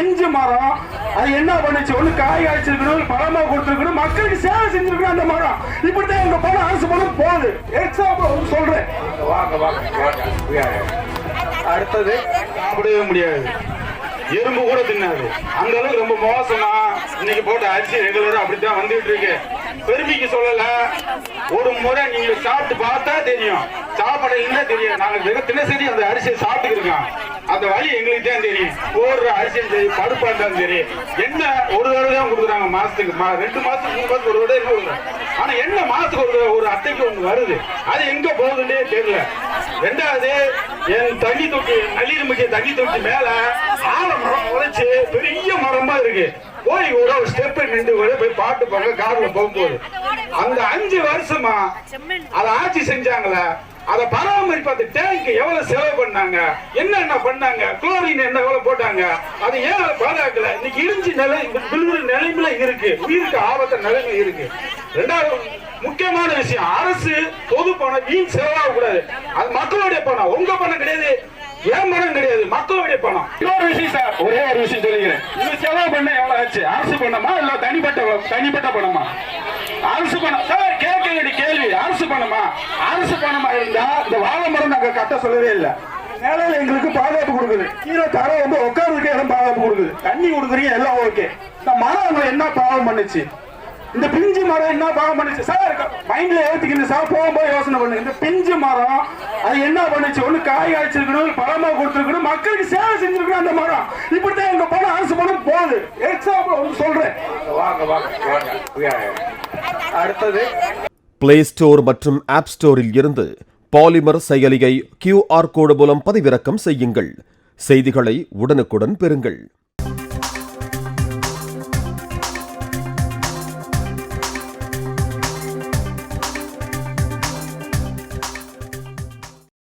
பிஞ்சு மரம் அது என்ன பண்ணுச்சு? ஒண்ணு காய் காய்ச்சிருக்கணும், பழமா கொடுத்துருக்கணும், மக்களுக்கு சேவை செஞ்சிருக்கணும். அந்த மரம் இப்படித்தான் எங்க பணம் அரசு பணம் போகுது. எக்ஸாம்பிள் சொல்றேன். அடுத்தது சாப்பிடவே முடியாது, எறும்பு கூட தின்னாது. அந்த அளவுக்கு ரொம்ப மோசமா இன்னைக்கு போட்ட அரிசி ரெகுலரா அப்படித்தான் வந்துட்டு இருக்கு. பெருமைக்கு சொல்லல, ஒரு முறை நீங்க சாப்பிட்டு பார்த்தா தெரியும், சாப்பிட இல்ல தெரியும். நாங்க தினசரி அந்த அரிசியை சாப்பிட்டு இருக்கோம், அந்த வழி எங்களுக்கு தான் தெரியும். போடுற அரிசியும் சரி, பருப்பா இருந்தாலும் சரி, என்ன ஒரு தடவை தான் கொடுக்குறாங்க மாசத்துக்கு, 2 மாசத்துக்கு 3 மாசத்துக்கு ஒரு தடவை என்ன கொடுக்குறாங்க. ஆனா என்ன மாசத்துக்கு ஒரு அட்டைக்கு ஒண்ணு வருது, அது எங்க போகுதுன்னே தெரியல. ரெண்டாவது, என் தண்ணி தொட்டி நளிர் முக்கிய தண்ணி தொட்டி மேல ஆலமரம் உழைச்சு பெரிய மரமா இருக்கு. போய் ஒரு ஸ்டெப் நின்று போய் பாட்டு பாங்க கார்ல போகும்போது அந்த 5 வருஷமா அதை ஆட்சி செஞ்சாங்களே, அதை பராமரிப்பு அந்த டேங்க் எவ்வளவு செலவு பண்ணாங்க, என்ன பண்ணாங்க, குளோரின் என்ன எவ்வளவு போட்டாங்க, அது ஏன் பாதுகாக்கல? இன்னைக்கு இடிஞ்சு நிலைமையில இருக்கு, உயிருக்கு ஆபத்த நிலைமை இருக்கு. ரெண்டாவது முக்கியமான விஷயம், அரசு பொது பணம் வீண் செலவாக கூடாது. அது மக்களுடைய பணம், உங்க பணம் கிடையாது, ஏன் பணம் கிடையாது, மக்களுடைய பணம். இன்னொரு விஷயம் சார், ஒரே ஒரு விஷயம் சொல்லிக்கிறேன். இந்த செலவு பண்ண எவ்வளவு ஆச்சு? அரசு பணமா இல்ல தனிப்பட்ட பணமா? அரசு பணம் சார். கேட்க வேண்டிய கேள்வி, அரசு பணமா? அரசு பணமா இருந்தா இந்த வாழை மரம் நாங்க கட்ட சொல்லவே இல்லை. நிலையில எங்களுக்கு பாதுகாப்பு கொடுக்குது, கீழே தர வந்து உட்கார்றதுக்கு இடம் பாதுகாப்பு கொடுக்குது, தண்ணி கொடுக்குறீங்க, எல்லாம் ஓகே. இந்த மரம் என்ன பாவம் பண்ணுச்சு? இந்த பிஞ்சு மரம் என்ன பாவம் பண்ணுச்சு சார்? மைண்ட்ல ஏத்துக்கிட்டு சார் போகும்போது யோசனை பண்ணு. இந்த பிஞ்சு மரம் அது என்ன பண்ணுச்சு? ஒண்ணு காய் காய்ச்சிருக்கணும், பழமா கொடுத்துருக்கணும், மக்களுக்கு சேவை செஞ்சிருக்கணும். அந்த மரம் இப்படித்தான் எங்க பணம் அரசு பணம் போகுது. எக்ஸாம்பிள் சொல்றேன். அடுத்தது, பிளே ஸ்டோர் மற்றும் ஆப் ஸ்டோரில் இருந்து பாலிமர் செயலியை QR கோடு மூலம் பதிவிறக்கம் செய்யுங்கள். செய்திகளை உடனுக்குடன் பெறுங்கள்.